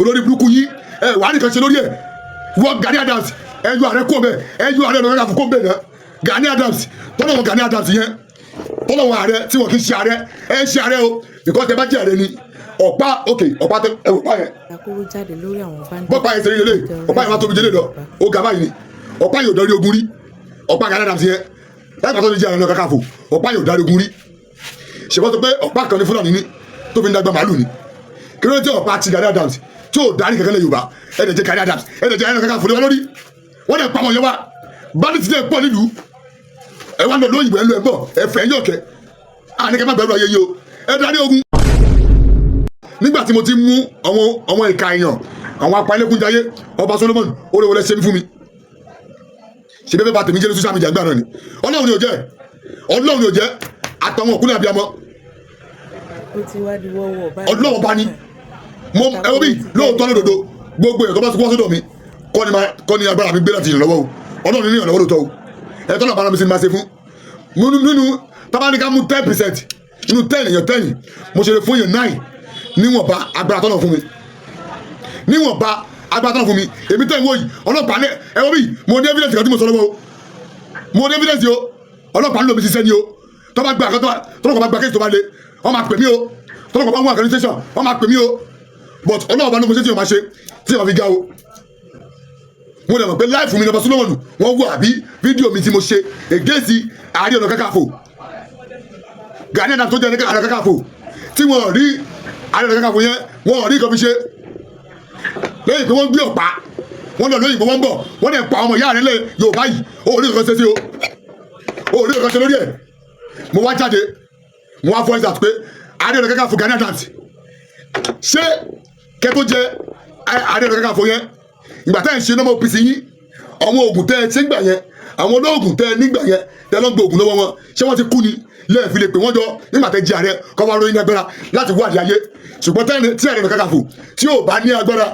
olórí burúkú yìí wà á nìkan ṣe lórí ẹ̀ wọ́n Gani Adams ẹ̀yọ ààrẹ kó bẹ́ẹ̀ ẹ̀yọ ààrẹ lọ́wọ́ kó bẹ́ẹ̀ náà Gani Adams tọ́lọ́wọ́ Gani Adams yẹn tọ́lọ́wọ́ ààrẹ tí wọ́n kì í ṣe ààrẹ ẹ̀ ṣe ààrẹ o because tẹ bá jẹ́ ààrẹ ni ọ̀pá òkè ọ̀pá tẹ ọ̀pá yẹn bọ́pá yẹn ṣe rí lélẹ̀ ọ̀pá yẹn wá tóbi délé lọ ó ga báyìí ni ọ̀pá yóò darí ogun rí ọ̀pá Gani Adams yẹn láìpẹ́ tó ti jẹ́ ààrẹ náà Kakanfò ọ̀pá yóò darí ogun rí ṣèbọ́ tó pé ọ̀pá kan ní Fúlàní ní tó fi ń dàgbà màálù ni kí ló dé ọ̀pá ti Gani Adams tí ò darí kankan lẹ Yorùbá ẹ̀ẹ́dẹ̀ jẹ́ Gani Adams ẹ̀ẹ́dẹ̀ jẹ́ ààrẹ náà Kakanfò lé wọn lórí wọ́n dẹ̀ pamọ́ yẹn wá báni ti dẹ̀ pọ̀ nílùú ẹ wá lọ lóyìnbó ẹ lọ ẹ bọ̀ ẹ fẹ́ yọ̀ kẹ́ àníkẹ́ má bẹ̀rù ayé yìí o ẹ darí ogun. nígbà tí mo ti mú àwọn ìka èèyàn àwọn apalẹ́kúnjayé ọba Solomon oríwọlé ṣe fún mi ṣe bẹ́ẹ̀ bá tèmi jẹ́ ní social media gbà náà ni Ọlọ́run ni ò jẹ́ àtàwọn òkúlẹ̀ abiyamọ Ọlọ́run bá ní mo ẹwọ́ bí lóòótọ́ lódodo gbogbo èèyàn tó bá ti wọ́n sọ́dọ̀ mi kọ́ ni agbára mi gbé láti ìrànlọ́wọ́ o Ọlọ́run ní ìrànlọ́wọ́ lóòótọ́ o ẹ̀tọ́ náà bára mi sí ni máa ṣe fún nínú tábánikà mú 10% nínú 10 èèyàn 10 mo ṣe lè fún èèyàn 9 níwọ̀nba agbára tọ́nà fún mi níwọ̀nba agbára tọ́nà fún mi èmi tẹ́ ìwọ yìí ọlọ́pàá ní ẹwọ́ bí mo ní evidence kan tí mo sọ lọ́wọ́ o mo ní evidence o ọlọ́pàá ń lò mí ṣiṣẹ́ ni o tọ́ba gba àkọ́tọ́ tọ́lọ́pàá bá gba kéèsì tó bá le wọ́n máa pè mí o tọ́lọ́pàá bá wọ́n àkànní station wọ́n máa pè mí o but ọlọ́pàá ló mo ṣe tí wọ́n máa ṣe tí wọ́n fi ga o mo lè mọ̀ pé láìfù mi lọ́ba Solomon wọ́n wọ àbí fídíò mi tí mo ṣe ègéèsì Ààrẹ Ọ̀nà Kakanfò Gani Adams tó jẹ́ Ààrẹ Ọ̀nà Kakanfò tí wọ́n rí Ààrẹ Ọ̀nà Kakanfò yẹn wọ́n rí kan fi ṣe lẹ́yìn pé wọ́n gbé ọ̀pá wọ́n lọ lóyìnbó wọ́n bọ̀ wọ́n dẹ̀ pa ọmọ ìyá rẹ̀ lẹ̀ Yorùbá yìí ó rí nǹkan ṣe sí o ó rí nǹkan ṣe lórí ẹ̀ mo wá jáde mo wá voice out pé Ààrẹ Ọ̀nà Kakanfò Gani Adams ṣé kẹ́ tó jẹ́ Ààrẹ Ọ̀nà Kakanfò yẹn ìgbà tẹ́ ẹ̀ ń ṣe nọ́mọ̀ OPC yín àwọn oògùn tẹ́ ẹ ṣe ń gbà yẹn àwọn olóògùn tẹ́ ẹ nígbà yẹn tẹ́ lọ́ gbé oògùn lọ́wọ́ wọn ṣé wọ́n ti kú ni lẹ́ẹ̀fi lè pè wọ́n jọ nígbà tẹ́ jẹ́ ààrẹ kọ́ wá lóyún agbára láti wádìí ayé ṣùgbọ́n tí Ààrẹ Ọ̀nà Kakanfò tí ò bá ní agbára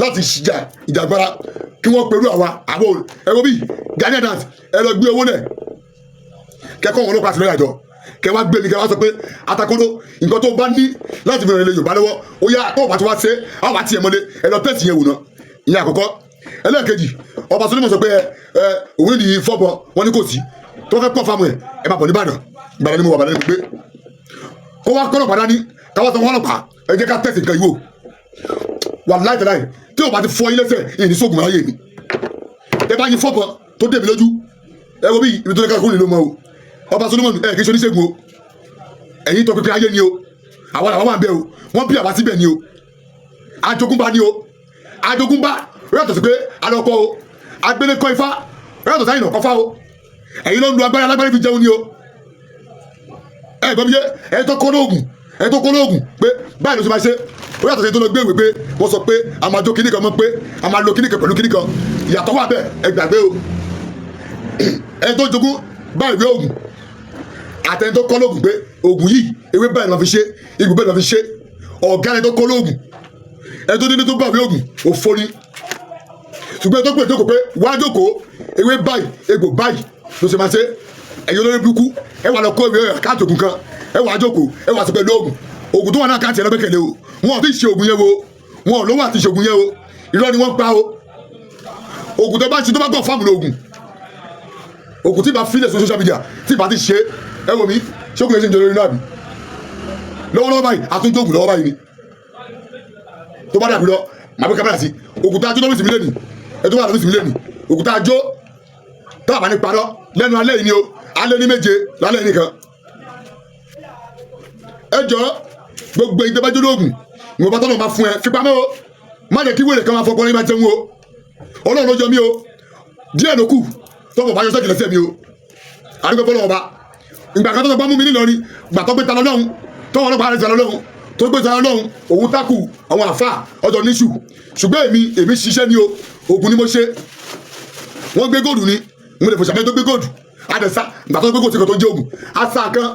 láti ṣìjà ìjàgbára kí wọ́n pẹ̀lú àwọn ẹ̀rọ bíi Gani Adams ẹ lọ gbé owó lẹ̀ kẹ́kọ̀ọ́ wọn ọlọ́pàá àti lọ́yà jọ kẹ́ wá gbé mi kẹ́ wá sọ pé Atakolo nǹkan tó bá ní láti fi ràn ilé Yorùbá lọ́wọ́ ó yá tó bá ti wá ṣe àwọn àti ẹ̀mọ́lé ẹ lọ tẹ̀sí yẹn wò ná ìyẹn àkọ́kọ́ ẹlẹ́ẹ̀kejì ọba Solomon sọ pé òun ní fọ́bọ wọn ní kò sí tó fẹ́ pọ̀ fáwọn ẹ máa bọ̀ ní Ìbàdàn ni mo wà Ìbàdàn ni mo gbé kó wá kọ́nà padà ní káwọ́ sọ wọn ọlọ́pàá ẹ jẹ́ ká tẹ̀sí nǹkan yìí wò wà láìtẹ̀láì tí o bá ti fọ ilé sẹ̀ ìní sóògùn ayé mi ẹ bá yin fọ́bọ tó dé mi lójú ẹ wo bí ibi tó ní ká kúrò nílò mọ́ o ọba Solomon ẹ kì í ṣe oníṣègùn o ẹ̀yin tó pínpín ayé ni o àwọn àwọn máa bẹ o wọ́n bí àwa síbẹ̀ ni o àjogúnbá ni o àjogúnbá yàtọ̀ sí pé alọ́kọ́ o agbélẹ́kọ́ ifá yàtọ̀ sáyìn náà kọ́fá o ẹ̀yin ló ń lu agbára alágbára fi jẹun ni o ẹ gbọ́ mi yé ẹ tó kọ́ lóògùn pé báyìí ló ṣe máa ṣe ó yàtọ̀ sí tó lọ gbé ìwé pé wọ́n sọ pé a máa jó kíníkan mọ́ pé a máa lo kíníkan pẹ̀lú kíníkan ìyàtọ̀ wà bẹ́ẹ̀ ẹ gbàgbé o ẹ tó jogún báyìí wé oògùn àtẹni tó kọ́ lóògùn pé oògùn yìí ewé báyìí lọ́ fi ṣe igun bẹ́ẹ̀ lọ́ fi ṣe ọ̀gá ẹni tó kọ́ lóògùn ẹ tó dídí tó bá wé oògùn òfò ni ṣùgbọ́n tó pè jókòó pé wá jókòó ewé báyìí egbò báyìí ló ṣe máa ṣe ẹ̀yin olórí burúkú ẹ wà lọ kó ìwé àkáǹtì ògùn kan ẹ wà jókòó ẹ wà sí pẹ̀lú ògùn tó wà náà àkáǹtì ẹ lọ́gbẹ́kẹ̀lé o wọn ò tí ì ṣe ògùn yẹn wo wọn ò lówó àti ṣe ògùn yẹn o irọ́ ni wọ́n pa o ògùn tó bá ṣe tó bá gbọ́ fáàmù lóògùn ògùn tí bá fílẹ̀ sí social media tí bá ti ṣe ẹ wò mí ṣókùn yẹn ṣe ń jẹ lórí náà bí lọ́wọ́lọ́wọ́ báyìí àtúntò ògùn lọ́wọ́ báyìí ni tó bá dàbí lọ màá bí kámẹ́rà sí ògùn tá a jó lọ́wọ́ sí mi lẹ́nu ẹ tó bá lọ́wọ́ sí mi lẹ́nu ògùn tá a jó tó àbá ní parọ́ lẹ́nu alẹ́ yìí ni o alẹ́ ní méje lálẹ́ nìkan ẹ jọ gbogbo ìdẹ́bàjọ lóògùn ìwọ̀n bá tọ́nà máa fún ẹ fipamọ́ o má lè kí wèrè kan máa fọkàn ní máa jẹun o Ọlọ́run ló jọ mí o díẹ̀ ló kù tó bọ̀ bá yọ sẹ́kì lẹ́sẹ̀ mi o àdúgbò fọlọ́ ọba ìgbà kan tó bá mú mi nílọrin gbà tó gbé ta lọ́lọ́run tó wọn lọ́pàá rẹ̀ ta lọ́lọ́run tó gbé ta lọ́lọ́run òun tákù àwọn àfà ọjọ́ níṣù ṣùgbọ́n èmi ṣiṣẹ́ ni o ògùn ni mo ṣe wọ́n gbé góòdù ni mo lè fòṣàfẹ́ tó gbé góòdù àdẹ̀sá ìgbà tó gbé góòdù kan tó jẹ́ ògùn àṣà kan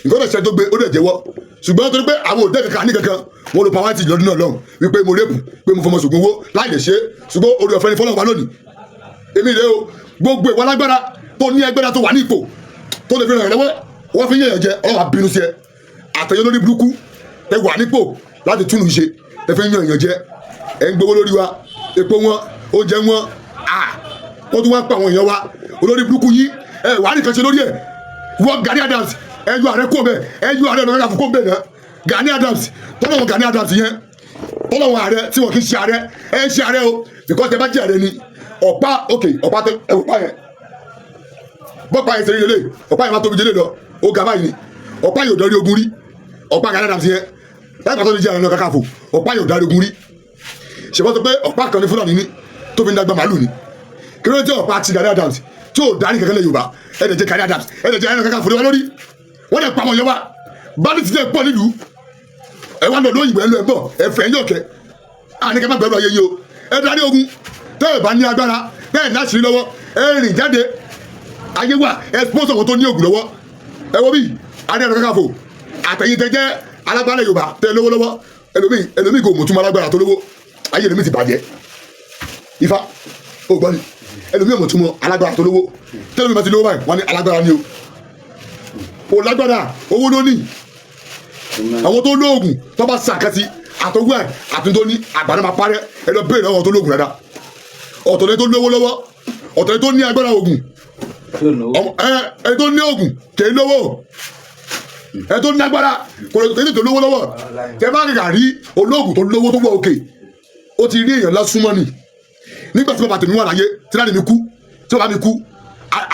nǹkan tó ṣe tó gbé ó dẹ̀ jẹ́wọ́ ṣùgbọ́n torí pé àwọn òde kankan ní kankan wọn ló pa wá ti lọ́dún náà lọ́hùn wípé mo rẹ́pù pé mo fọmọ ṣògùn owó láì lè ṣe ṣùgbọ́n orí ọ̀fẹ́ ni fọlọ́wọ́ lónìí èmi rè o gbogbo ìwà lágbára tó ní ẹgbẹ́ra tó wà ní ipò tó lè fi ràn lọ́wọ́ wọ́n fi ń yẹ̀yàn jẹ ọlọ́wà bínú sí ẹ àtẹ̀yẹ lórí burúkú ẹ wà nípò láti túnú ṣe ẹ fi ń yẹ̀yàn jẹ ẹ̀ ń gbowó lórí wa epo wọn oúnjẹ wọn wọ́n tún wá pa àwọn èèyàn wa olórí burúkú yìí wàá nìkan ṣe lórí ẹ̀ wọ́n Gani Adams ẹ̀yọ ààrẹ kó bẹ́ẹ̀ ẹ̀yọ ààrẹ lọ́dọ̀ kàfọ́ kó bẹ́ẹ̀ náà Gani Adams tọ́lọ́wọ́n Gani Adams yẹn tọ́lọ́wọ́n ààrẹ tí wọ́n kì í ṣe ààrẹ ẹ̀ ń ṣe ààrẹ o because ẹ bá jẹ́ ààrẹ ni ọ̀pá ọ̀pá tó ẹ̀wọ̀pá yẹn bọ́pá yẹn sẹ́yìn lélẹ̀ ọ̀pá yẹn má tóbi jẹ́lẹ̀ lọ ó ga báyìí ni ọ̀pá yóò darí ogun rí ọ̀pá Gani Adams yẹn láì pàtó ní jẹ́ ààrẹ náà Kakanfò ọ̀pá yóò darí ogun rí ṣèwọ́n sọ pé ọ̀pá kan ní Fúlàní ní tó fi ń dàgbà màálù ni kí ló dé ọ̀pá ti Gani Adams tí ò darí kankan lẹ̀ Yorùbá ẹ̀ẹ́dẹ̀ jẹ́ Gani Adams ẹ̀ẹ́dẹ̀ jẹ́ ààrẹ náà Kakanfò lórí wọ́n dẹ̀ pa àwọn yẹn wá bandits dẹ̀ pọ̀ nílùú ẹ wá lọ́dọ̀ òyìnbó ẹ lọ ẹ bọ̀ ẹ fẹ́ yọ̀ kẹ́ àníkẹ́ má gbẹ́rù ayé yìí o ẹ darí ogun tẹ́ ẹ bá ní agbára bẹ́ẹ̀ ní àṣírí lọ́wọ́ ẹ rìn jáde ayé wa ẹ sponsor wọn tó ní oògùn lọ́wọ́ ẹ wo bí Ààrẹ Ọ̀nà Kakanfò àtẹ̀yìn tẹ jẹ́ alágbára Yorùbá tẹ lówó lọ́wọ́ ẹlòmíì kò mọ̀ túmọ̀ alágbára tó lówó ayé ẹlòmíì ti bàjẹ́ Ifá ó gbọ́ ni ẹlòmíì mọ̀ túmọ̀ alágbára tó lówó tẹ́lẹ̀mí bá ti lówó báyìí wọ́n ní alágbára ni o lágbára owó ló ní àwọn tó lóògùn tó bá sàkẹ́sí àtọwọ́ ẹ̀ àtúntò ní àgbàdo máa parẹ́ ẹ lọ bẹ́ẹ̀ lọ́wọ́ tó lóògùn dáadáa ọ̀tọ̀lẹ́ tó lówó lọ́wọ́ ọ̀tọ̀lẹ́ tó ní agbára oògùn ẹ tó ní oògùn kèé lówó ẹ tó ní agbára kò lè tó lówó lọ́wọ́ tẹ bá kẹkà rí olóògùn tó lówó tó wọ òkè ó ti rí èèyàn lásùmọ́ ni nígbà tí bàbá tèmi wà láyé tí láti mi kú tí bàbá mi kú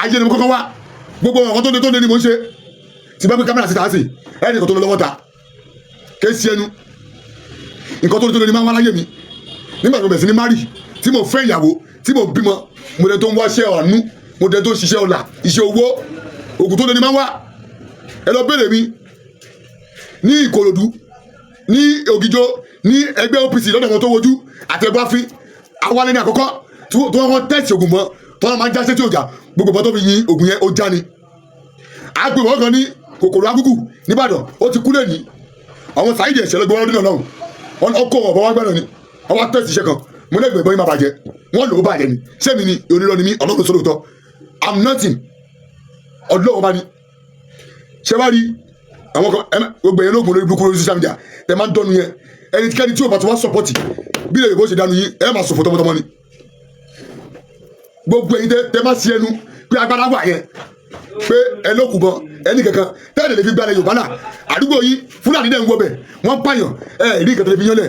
ayé ni mo kọ́kọ́ wá gbogbo ọ̀kan tó lé ni mo ń ṣe tí bá gbé kámẹ́rà síta sí ẹnì kan tó lọ lọ́wọ́ ta kéésì ẹnu nǹkan tó lé ni máa ń wá láyé mi nígbà tí mo bẹ̀rẹ̀ sí ní márì tí mo fẹ́ ìyàwó tí mo bímọ mo dẹ̀ tó ń wáṣẹ́ ọ̀nù mo dẹ̀ tó ń ṣiṣẹ́ ọ̀la iṣẹ́ owó ògùn tó lé ni máa ń wá ẹ lọ béèrè mi ní Ìkòròdú ní Ògìjó ní ẹgbẹ́ OPC lọ́dọ̀ wọn tó wojú àtẹ̀gbáfín awalẹ̀ ní àkọ́kọ́ tí wọ́n tẹ̀sí ògùn mọ́ tí wọ́n máa ń já sétí ọjà gbogbo bọ́ tó fi yin ògùn yẹn ó já ni àgbè wọ́n kan ní kòkòrò agúgù nìbàdàn ó ti kú lẹ́ni àwọn Saheed ẹ̀ṣẹ̀ lọ́gbọ́n ọdún náà lọ́hùn ọkọ̀ ọ̀bọ wá gbẹ́rẹ̀ ni wọ́n wá tẹ̀sí iṣẹ́ kan mo lẹ́gbẹ̀ẹ́ bọ́ yín máa bàjẹ́ wọ́n lò ó bàjẹ́ ni sẹ́mi ni onírọ́ ni mí ọlọ́run sọ́dọ̀ tọ́ I'm nothing ọlọ́run bá ní ṣé wá rí àwọn kan gbogbo yẹn lóògùn lórí burúkú lórí social media ẹ máa ń dọ́nu yẹn ẹnikẹ́ni tí ò bá ti wá sọ́pọ́tì bí lè bó ṣe dánu yín ẹ máa sọ̀fọ̀ tọmọtọmọ ni gbogbo ẹ̀yin tẹ máa ṣe ẹnu pé agbára wà yẹn pé ẹ lókùn bọ ẹni kankan tẹ́lẹ̀ lè fi gbalẹ̀ Yorùbá náà àdúgbò yìí Fúlàní dẹ̀ ń wọ bẹ̀ wọ́n pààyàn rí nǹkan tẹ́lẹ̀ fi yán lẹ̀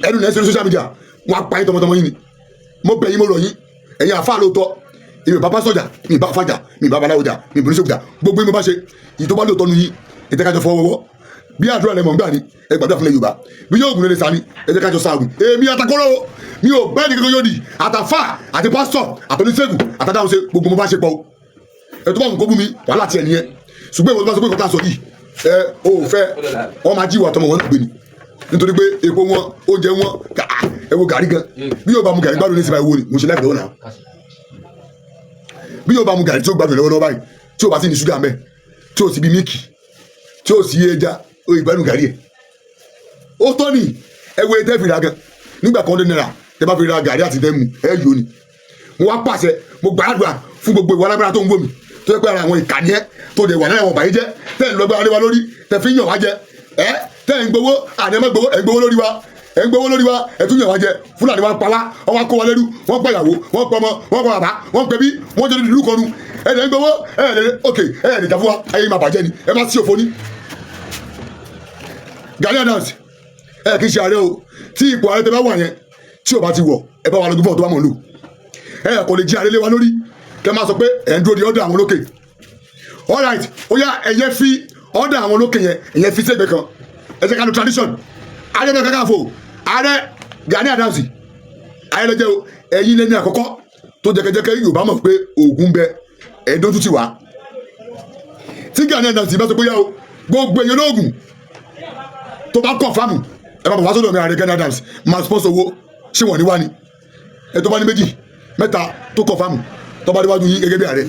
ẹnu nẹ́ẹ̀ sórí social media wọ́n á pààyàn tọmọtọmọ yín ni mo bẹ̀ yín mo rọ̀ yín ẹ̀yin àfa lóòótọ́ èmi bàbá sọ̀jà mi bá fàjà mi bá baláwo jà mi bìrì sókùjà gbogbo yín mo bá ṣe èyí tó bá lóòótọ́ nu yín ẹ jẹ́ ká jọ fọwọ́wọ́ bí àdúrà lẹ́mọ̀ nígbà ni ẹ gbàdúrà fúnlẹ̀ Yorùbá bí yóò gùn lé sani ẹ jẹ́ ká jọ sáàgùn èmi àtàkọ́rọ́ mi ò bẹ́ẹ̀ ní kankan yóò di àtàfà àti pásítọ̀ àtọ́níṣègùn àtàdáhùn ṣe gbogbo mo bá ṣe pọ̀ ẹ tó bá wọn kó bú mi wàhálà tiẹ̀ nìyẹn ṣùgbọ́n ìwọ tó bá sọ pé kọ́tà sọ yìí ò fẹ́ wọ́n máa jíwò àtọmọ wọn gbé ni nítorí pé epo wọn oúnjẹ wọn ẹ wo gàrí gan bí yóò bá mu gàrí gbádùn ní ìsìnkú ìwò ni mo ṣe láìpẹ́ lọ́wọ́ náà bí yóò bá mu gàrí tí ó gbádùn lọ́wọ́ báyìí tí ó bá sì ní ṣúgà mẹ́ tí ó sì bí míìkì tí ó sì ẹja ó ìgbádùn gàrí ẹ̀ ó tọ́ ni ẹ wo ètò ìfìlà gan nígbà kan náírà tẹ bá fi ra gàrí àti tẹ́mu ẹ yóò ni mo wá pàṣẹ mo gbàdúrà fún gbogbo ìwà alágbára tó ń wò mí tó yẹ pé ara àwọn ìkànnì ẹ tó dẹ̀ wà náírà wọn bàyí jẹ́ tẹ́ ń lọ́gbà wa lórí tẹ́ fi ń yàn wá jẹ tẹ́ ń gbowó àní ẹ má gbowó ẹ ń gbowó lórí wa ẹ ń gbowó lórí wa ẹ tún yàn wá jẹ Fúlàní wa pa wá wọn wá kó wa lẹ́rú wọn pa ìyàwó wọn pa ọmọ wọn pa bàbá wọn pẹ bí wọn jẹ lórí ìlú kọnu ẹ lẹ́ ń gbowó ẹ lẹ́ ok ẹ lẹ́ jà fún wa ayé máa bàjẹ́ ni ẹ má sí òfò ní. Gani Adams ẹ kì í ṣe ààrẹ o tí ipò ààrẹ tẹ bá wà yẹn tí ò bá ti wọ̀ ẹ bá wà lójú fún ọ̀tọ́ bá mọ̀ lò ẹ kò lè jí ààrẹ lé wa lórí kẹ máa sọ pé ẹ ń dúró di ọ̀dọ̀ àwọn olókè alright ó yá ẹ̀yẹ fi ọ̀dọ̀ àwọn olókè yẹn ẹ̀yẹ fi sẹ́gbẹ̀ẹ́ kan ẹ jẹ́ ká lo tradition Ààrẹ Ọ̀nà Kakanfò ààrẹ Gani Adams ààrẹ lọ́jọ́ ẹ̀yin lẹ́ni àkọ́kọ́ tó jẹ́kẹ́jẹ́kẹ́ Yorùbá mọ̀ pé Ògún bẹ ẹ̀ẹ́dójú ti wá tí Gani Adams bá sọ pé yá o gbogbo èèyàn lóògùn tó bá kọ̀ fáàmù ẹ bá bọ̀ wá sọ́dọ̀ mi ààrẹ Gani Adams máa sponsor owó ṣé wọ́n ní wá ni ẹ tó bá ní méjì mẹ́ta tó kọ̀ fáàmù tó bá déwájú yín gẹ́gẹ́ bí ààrẹ.